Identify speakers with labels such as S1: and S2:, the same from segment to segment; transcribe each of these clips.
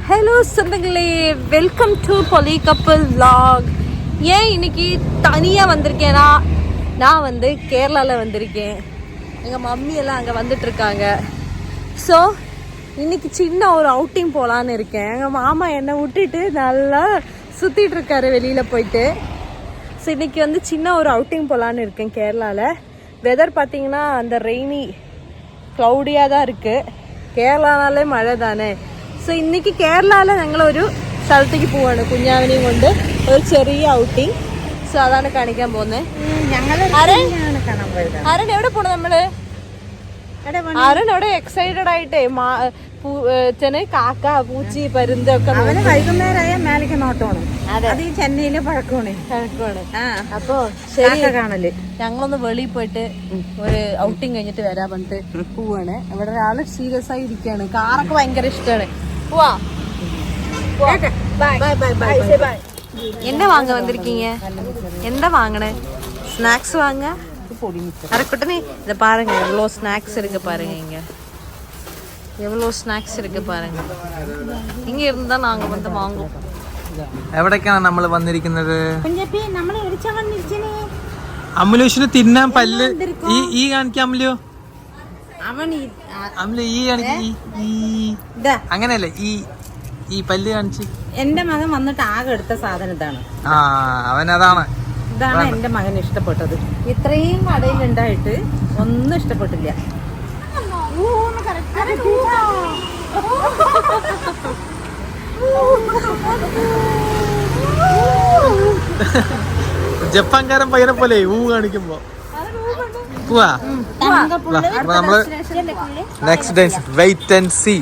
S1: Hello சொந்தங்களே, welcome to பொலி கப்பல் vlog. ஏன் இன்னைக்கு தனியாக வந்திருக்கேன்னா, நான் வந்து கேரளாவில் வந்திருக்கேன். எங்கள் மம்மி எல்லாம் அங்கே வந்துட்டுருக்காங்க. ஸோ இன்னைக்கு சின்ன ஒரு அவுட்டிங் போகலான்னு இருக்கேன். எங்கள் மாமா என்னை விட்டுட்டு நல்லா சுற்றிட்டு இருக்காரு வெளியில் போயிட்டு. ஸோ இன்னைக்கு வந்து சின்ன ஒரு அவுட்டிங் போகலான்னு இருக்கேன் கேரளாவில். வெதர் பார்த்தீங்கன்னா அந்த ரெய்னி க்ளவுடியாக தான் இருக்குது. കേരളാനാലേ മഴ താനേ. സോ ഇന്നിക്ക് കേരളയിൽ ഞങ്ങളൊരു സ്ഥലത്തേക്ക് പോവാണ് കുഞ്ഞാവിനെയും കൊണ്ട് ഒരു ചെറിയ ഔട്ടിങ്. സോ അതാണ് കാണിക്കാൻ പോകുന്നത്. അരുൺ എവിടെ പോണു നമ്മള്? അരുൺ എവിടെ എക്സൈറ്റഡ് ആയിട്ടേ കാക്ക പൂച്ചി പരുന്തൊക്കെ
S2: വൈകുന്നേരമായ മേലേക്ക് നോട്ടമാണ്. അത് ഈ ചെന്നൈയിലെ പഴക്കമാണ്.
S1: അപ്പൊ ശരി കാണല്. ഞങ്ങളൊന്ന് വെളിയിൽ പോയിട്ട് ഒരു ഔട്ടിങ് കഴിഞ്ഞിട്ട് വരാൻ പറഞ്ഞിട്ട് പോവാണ്. ഇവിടെ ഒരാള് സീരിയസ് ആയി ഇരിക്കാണ്. കാറൊക്കെ ഭയങ്കര ഇഷ്ടമാണ്. പോവാ. என்ன வாங்க வந்திருக்கீங்க? என்ன வாங்கின? ஸ்நாக்ஸ் வாங்க. அரக்குட்டனே இதை பாருங்க, எவ்வளோ ஸ்நாக்ஸ் இருக்கு பாருங்க. இங்க எவ்வளோ ஸ்நாக்ஸ் இருக்கு பாருங்க. இங்க இருந்தா நாங்க வந்து வாங்குவோம்.
S3: എവിടേക്കാണ് നമ്മൾ വന്നിരിക്കുന്നത്? അമുലേഷിന് തിന്നാൻ പല്ല് ഈ കാണിക്കാം. അമുലു ഈ കാണിക്ക. അങ്ങനെയല്ലേ ഈ പല്ല് കാണിച്ച്.
S2: എന്റെ മകൻ വന്നിട്ട് ആകെ എടുത്ത സാധനം ഇതാണ്.
S3: അവനതാണ്.
S2: ഇതാണ് എന്റെ മകന് ഇഷ്ടപ്പെട്ടത്. ഇത്രയും കടയിലുണ്ടായിട്ട് ഒന്നും ഇഷ്ടപ്പെട്ടില്ല.
S3: ജപ്പാൻകാരൻ പയ്യനെ പോലെ ഊ കാണിക്കുമ്പോ പോവാ. നമ്മള് next day wait and see.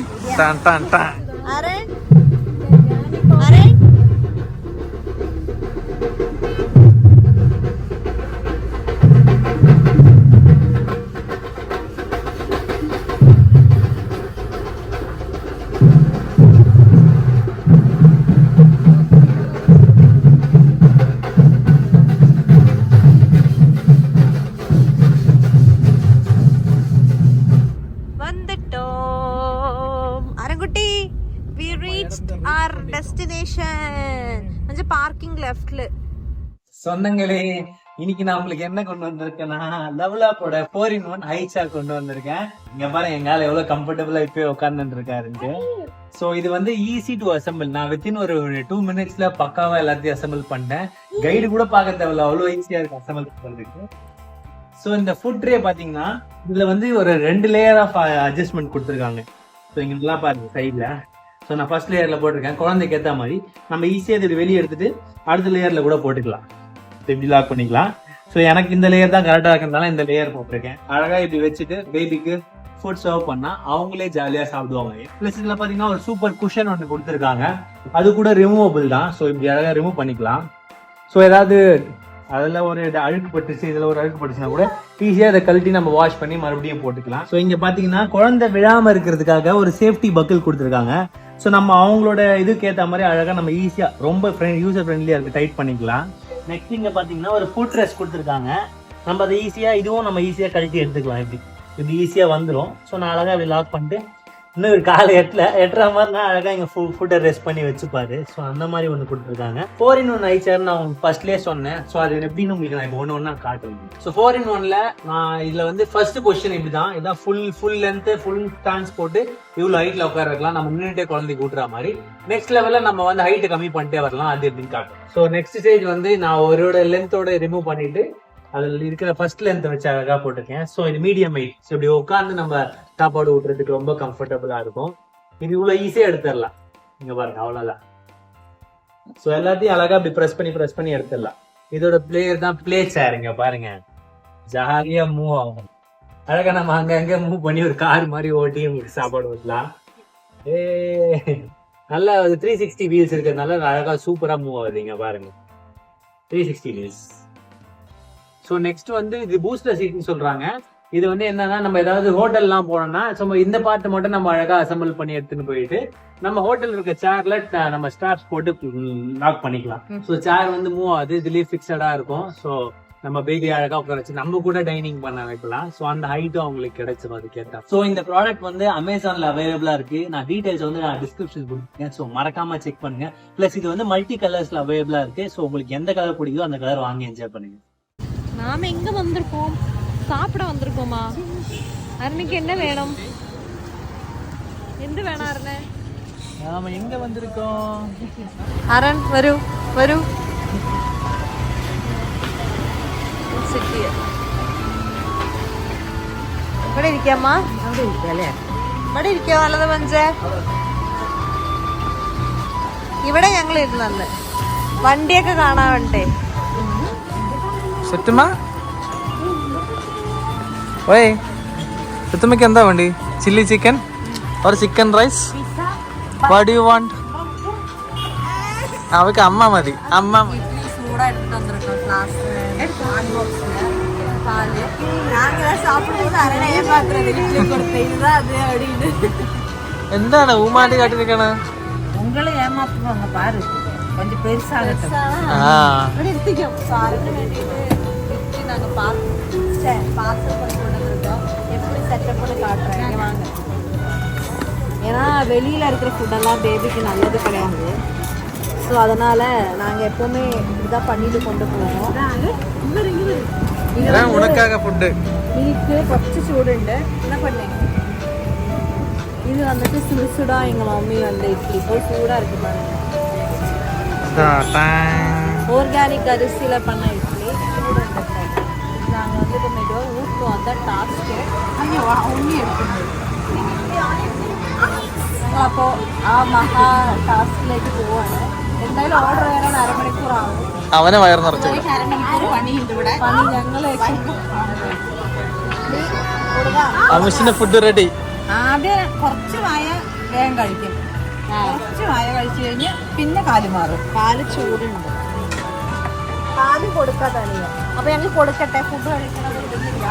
S1: Destination parking லெஃப்ட்ல.
S3: சொந்தங்களே, இன்னைக்கு நான் உங்களுக்கு என்ன கொண்டு வந்திருக்கேன்னா, லவ்லாப்போட 4-in-1 ஹைச்சா கொண்டு வந்திருக்கேன். இங்க பாருங்க, எங்கால எவ்வளவு கம்ஃபர்டபுளா இப்ப உட்கார்ந்து இருக்காருன்ட்டு. சோ இது வந்து ஈஸி டு அசம்பிள். நான் வித்தின் ஒரு 2 minutesல பக்காவா எல்லாத்தையும் அசம்பிள் பண்ணிட்டேன். கைடு கூட பார்க்க தேவையில்ல, அவ்வளவு ஈஸியா இருக்கு அசம்பிள் பண்றதுக்கு. சோ இந்த ஃபுட் ட்ரே பாத்தீங்கன்னா, இதுல வந்து ஒரு 2 லேயர் ஆஃப் அட்ஜஸ்ட்மெண்ட் கொடுத்துருக்காங்க. ஸோ இங்கெல்லாம் பாருங்க சைட்ல. ஸோ நான் ஃபர்ஸ்ட் லேயர்ல போட்டிருக்கேன். குழந்தைக்கு ஏற்ற மாதிரி நம்ம ஈஸியாக இதில் வெளியே எடுத்துட்டு அடுத்த லேயர்ல கூட போட்டுக்கலாம். இப்படி லாக் பண்ணிக்கலாம். ஸோ எனக்கு இந்த லேயர் தான் கரெக்டாக இருக்கிறதுனால இந்த லேயர் போட்டிருக்கேன். அழகா இப்படி வச்சுட்டு பேபிக்கு ஃபுட் சர்வ் பண்ணா அவங்களே ஜாலியாக சாப்பிடுவாங்க. ப்ளஸ் இதில் பார்த்தீங்கன்னா ஒரு சூப்பர் குஷன் ஒன்று கொடுத்துருக்காங்க. அது கூட ரிமூவபிள் தான். ஸோ இப்படி அழகாக ரிமூவ் பண்ணிக்கலாம். ஸோ ஏதாவது அதில் ஒரு அழுக்கு பட்டுச்சு, இதில் ஒரு அழுக்கு பட்டுச்சுன்னா கூட ஈஸியாக அதை கழட்டி நம்ம வாஷ் பண்ணி மறுபடியும் போட்டுக்கலாம். ஸோ இங்கே பார்த்தீங்கன்னா குழந்தை விழாமல் இருக்கிறதுக்காக ஒரு சேஃப்டி பக்கிள் கொடுத்துருக்காங்க. ஸோ நம்ம அவங்களோட இதுக்கு ஏற்ற மாதிரி அழகாக நம்ம ஈஸியாக ரொம்ப யூசர் ஃப்ரெண்ட்லியாக இருக்குது, டைட் பண்ணிக்கலாம். நெக்ஸ்ட் இங்கே பார்த்தீங்கன்னா ஒரு ஃபுட் ரெஸ்ட் கொடுத்துருக்காங்க. நம்ம அதை ஈஸியாக இதுவும் நம்ம ஈஸியாக கழட்டி எடுத்துக்கலாம். இப்படி ஈஸியாக வந்துடும். ஸோ நான் அழகாக இப்படி லாக் பண்ணிட்டு இன்னும் ஒரு காலை எட்டுற மாதிரி நான் அழகாக இங்கே ஃபுட்டை ரெஸ்ட் பண்ணி வச்சுப்பாரு. ஸோ அந்த மாதிரி ஒன்று கொடுத்துருக்காங்க. 4-in-1 ஹைச்சர் நான் ஃபர்ஸ்ட்லேயே சொன்னேன். ஸோ அது எப்படின்னு உங்களுக்கு நான் இப்போ ஒன்று காட்டுறேன். ஸோ 4-in-1ல நான் இதில் வந்து ஃபர்ஸ்ட் பொசிஷன் இப்படி தான். இதான் ஃபுல் லென்த்து ஃபுல் ஸ்டாண்ட்ஸ் போட்டு இவ்வளோ ஹைட்டில் உட்கார வைக்கலாம். நம்ம நின்றுட்டே குழந்தைக்கு ஊட்டுற மாதிரி. நெக்ஸ்ட் லெவலில் நம்ம வந்து ஹைட்டை கம்மி பண்ணிட்டே வரலாம். அது எப்படின்னு காட்டும். ஸோ நெக்ஸ்ட் ஸ்டேஜ் வந்து நான் ஒரு லென்த்தோட ரிமூவ் பண்ணிட்டு அதில் இருக்கிற ஃபர்ஸ்ட் லென்த் வச்சு அழகாக போட்டிருக்கேன். ஸோ இது மீடியம் ஹைட். ஸோ இப்படி உட்காந்து நம்ம சாப்பாடு ஊட்டுறதுக்கு ரொம்ப கம்ஃபர்டபுளா இருக்கும். இது இவ்வளோ ஈஸியாக எடுத்துடலாம். இங்க பாருங்க, அவ்வளோதான். ஸோ எல்லாத்தையும் அழகா இப்படி ப்ரெஸ் பண்ணி எடுத்துடலாம். இதோட பிளேயர் தான் பிளே சேர். இங்க பாருங்க, ஜாலியா மூவ் ஆகும். அழகா நம்ம அங்க மூவ் பண்ணி ஒரு கார் மாதிரி ஓட்டி உங்களுக்கு சாப்பாடு ஊட்டலாம். நல்லா 360 வீல்ஸ் இருக்கிறதுனால அழகா சூப்பரா மூவ் ஆகுது. இங்க பாருங்க, 360 வீல்ஸ். ஸோ நெக்ஸ்ட் வந்து இது பூஸ்டர் சீட்னு சொல்றாங்க. இது வந்து என்னன்னா, நம்ம ஏதாவது ஹோட்டல்லாம் போனோம்னா இந்த பார்ட் மட்டும் நம்ம அழகா அசம்பிள் பண்ணி எடுத்துன்னு போயிட்டு நம்ம ஹோட்டல் இருக்க சேர்ல நம்ம ஸ்டாப்ஸ் போட்டு லாக் பண்ணிக்கலாம். ஸோ சேர் வந்து மூவ் ஆகுது, இதுலயே ஃபிக்ஸடா இருக்கும். ஸோ நம்ம பேபி அழகா உட்கார வச்சு நம்ம கூட டைனிங் பண்ண வைக்கலாம். ஸோ அந்த ஹைட்டும் அவங்களுக்கு கிடைச்சிடும் அது கேட்டா. ஸோ இந்த ப்ராடக்ட் வந்து அமேசான்ல அவைலபிளா இருக்கு. நான் டீடைல்ஸ் வந்து நான் டிஸ்கிரிப்ஷன் கொடுத்துருக்கேன். ஸோ மறக்காம செக் பண்ணுங்க. பிளஸ் இது வந்து மல்டி கலர்ஸ்ல அவைலபிளா இருக்கு. ஸோ உங்களுக்கு எந்த கலர் பிடிக்குதோ அந்த கலர் வாங்கி என்ஜாய் பண்ணுங்க.
S1: நாம எங்க வந்திருக்கோம்? சாப்பிட வந்திருக்கோமா? அருணுக்கு என்ன வேணும்? എന്ത് വേണം അരുണ്?
S3: நாம எங்க வந்திருக்கோம்?
S1: അരുൺ വരൂ വരൂ. ഇവിടെ ഇരിക്കാമ്മ.
S2: അവിടെ ഇരിക്കല്ലേ?
S1: ഇവിടെ ഇരിക്കോ നല്ലത് മഞ്ചേ? ഇവിടെ ഞങ്ങൾ ഇരുന്നത് വണ്ടിയൊക്കെ കാണാൻ വേണ്ടേ.
S4: സെറ്റുമാ ഓയ് സെറ്റുമ്മക്ക് എന്താ വേണ്ടി? Chilli chicken or chicken rice? What do you want? അവക്ക് അമ്മ മതി. അമ്മ
S1: ചൂടായിട്ട് വന്നിരിക്കും ക്ലാസ് പാല്. ഞാൻ സാപ്പിടുമ്പോൾ അരണ ഏമാത്രം കൊടുത്തത് അത് അവിടെ.
S4: എന്താണ് ഊമാട്ടി കാട്ടിരിക്കണ?
S2: உங்களை ஏமாத்துவாங்க பாரு, கொஞ்சம் பெருசாகட்டும்.
S1: ഇവിടെ എത്തിക്കും. സാറിന് വേണ്ടിയിട്ട് വിറ്റ് நாங்க பார்சல் பண்ணி கொண்டு வந்திருக்கோம். எப்படி செட்டப்னு காட்டுறேன் வாங்க. ஏன்னா வெளியில இருக்கிற ஃபுட்டெல்லாம் பேபிக்கு நல்லது கிடையாது. ஸோ அதனால நாங்கள் எப்போவுமே இதாக பண்ணிட்டு கொண்டு போவோம்.
S4: ഇതാണ് ഉണക്കാക ഫുഡ്.
S1: மில்க்கு കുറച്ച് ചൂടുണ്ട്. என்ன பண்ணேன்? இது வந்துட்டு சுடுசுடா எங்கள் மம்மி வந்து இட்லி போய் சூடாக இருக்கு பாருங்க. ஆர்கானிக் அரிசியில் பண்ண இட்லி நாங்கள் வந்து இப்போ மெதுவாக ஊற்றுவோம். அதுதான் டாஸ்க்கு. உண்ணி எடுக்கணும். അപ്പോൾ ആ മഹാ ടാസ്കിലേക്ക് പോവാണ്. എന്തായാലും ഓർഡർ വരാൻ അരമണിക്കൂറാവും.
S4: അവനെ വയർ നിറച്ചു.
S2: അരമണിക്കൂർ പണിയുണ്ട് ഇവിടെ.
S1: പണി ഞങ്ങൾ
S4: അമിഷിന്റെ ഫുഡ് റെഡി.
S2: ആദ്യം കുറച്ച് വായ വേഗം കഴിക്കും. കുറച്ച് വായ കഴിച്ചു കഴിഞ്ഞ് പിന്നെ കാല് മാറും.
S1: പാല് ചൂടുണ്ട്. പാല് കൊടുക്കാതാണ്. അപ്പൊ ഞങ്ങൾ കൊടുക്കട്ടെ. ഫുഡ് കഴിക്കണത് ഇടുന്നില്ല.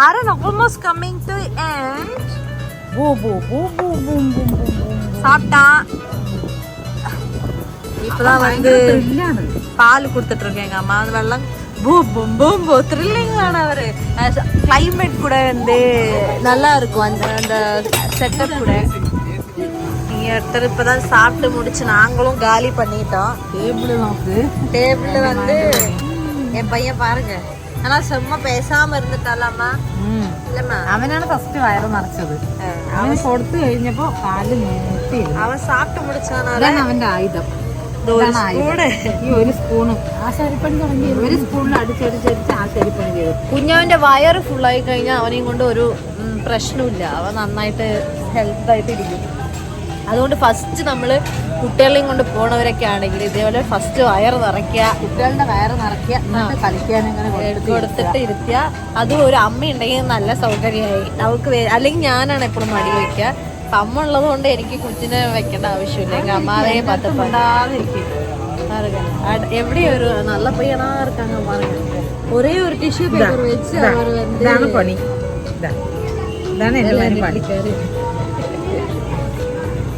S1: ആരാണ് ഓൾമോസ്റ്റ് കമ്മിങ് ടു എൻഡ്. சாப்பிட்டா இப்பதான் வந்து பால் கொடுத்துட்டு இருக்கேன் எங்க அம்மா. அது வெள்ளம் பூம் பூம் பூ த்ரில்லிங்கான ஒரு கிளைமேட் கூட வந்து நல்லா இருக்கும். அந்த செட்டப் கூட நீங்க ஒருத்தர் இப்பதான் சாப்பிட்டு முடிச்சு நாங்களும் காலி பண்ணிட்டோம். டேபிள் வந்து என் பையன் பாருங்க. ஆனா சும்மா பேசாம இருந்துட்டாலாமா? இல்லம்மா,
S2: അവനാണ് ഫസ്റ്റ് വയറ് നിറച്ചത്. അവൻ കൊടുത്തു കഴിഞ്ഞപ്പോ കാല് നീട്ടി.
S1: അവൻ സാപ്പിട്ട് മുടിച്ചാണ്.
S2: അതാണ് അവന്റെ ആയുധം. ഈ ഒരു സ്പൂണ് ആശാരിപ്പണി തുടങ്ങി. ഒരു സ്പൂണിൽ അടിച്ചടിച്ചടിച്ച് ആശാരിപ്പണി ചെയ്തു.
S1: കുഞ്ഞവന്റെ വയറ് ഫുള്ളായി കഴിഞ്ഞാൽ അവനെയും കൊണ്ട് ഒരു പ്രശ്നമില്ല. അവൻ നന്നായിട്ട് ഹെൽത്തായിട്ട് ഇരിക്കും. അതുകൊണ്ട് ഫസ്റ്റ് നമ്മൾ കുട്ടികളെയും കൊണ്ട് പോണവരൊക്കെ ആണെങ്കിൽ ഇതേപോലെ ഫസ്റ്റ് വയറ് നിറയ്ക്കുക.
S2: കുട്ടികളുടെ വയറ് നിറയ്ക്കുക, കളിക്കാൻ അങ്ങനെ
S1: കൊടുത്തിട്ട് ഇരുത്തുക. അതും ഒരു അമ്മ ഉണ്ടെങ്കിൽ നല്ല സൗകര്യമായി. നമുക്ക് അല്ലെങ്കിൽ ഞാനാണ് എപ്പോഴും മടി വയ്ക്കുക. അപ്പം അമ്മ ഉള്ളത് കൊണ്ട് എനിക്ക് കുഞ്ഞിനെ വെക്കേണ്ട ആവശ്യമില്ല. എങ്കിൽ അമ്മാവേ പത്തപ്പണ്ടാതിരിക്കും. എവിടെയും ഒരു നല്ല പയ്യനാ இருக்காங்க பாருங்க. ஒரே ஒரு டிஷ்யூ பேப்பர் வச்சு அவர் வந்து
S2: ഇതാണ് പണി. ഇതാണ് എന്റെ പണി.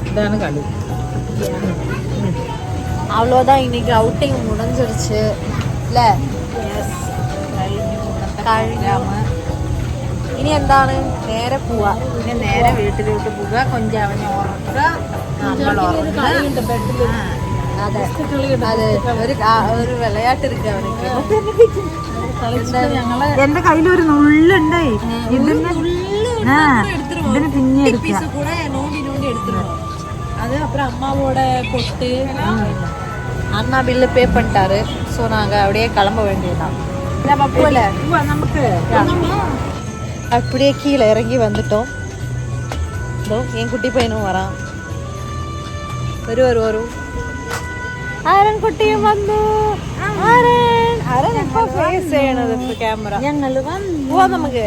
S2: ഇതാണ് കളി.
S1: அவ்வளோதான். இன்னைக்கு அவுட்டிங் முடிஞ்சிருச்சு இல்ல? ഇനി എന്താണ്? നേരെ പോവാ.
S2: പിന്നെ നേരെ വീട്ടിലോട്ട് പോവുക. കൊഞ്ചം അവനെ ഉറക്കുക. നമ്മൾ ഉറങ്ങുക.
S1: അതെ, അത് ഒരു വിളയാട്ട് ഇരിക്കുക അവനക്ക്.
S2: എന്റെ കയ്യിലൊരു നുള്ളുണ്ടേ. ഇതിന് പിന്നെ എടുക്കുക.
S1: கூட நோண்டி நோண்டி எடுத்துருவோம். அது அப்புறம் அம்மாவோட பொட்டு. அண்ணா பில்லு பே பண்ணிட்டாரு. ஸோ நாங்கள் அப்படியே கிளம்ப வேண்டியதுதான். நம்ம போல
S2: നമുക്ക്
S1: அப்படியே கீழே இறங்கி வந்துட்டோம். இதோ என் குட்டி பையனும் வரான். വരും. ആരൻ കുട്ടിയും വന്നു. ആരൻ എപ്പോ ഫേസ് ചെയ്യണത് ക്യാമറ?
S2: ഞങ്ങൾ
S1: പോവാ നമുക്ക്.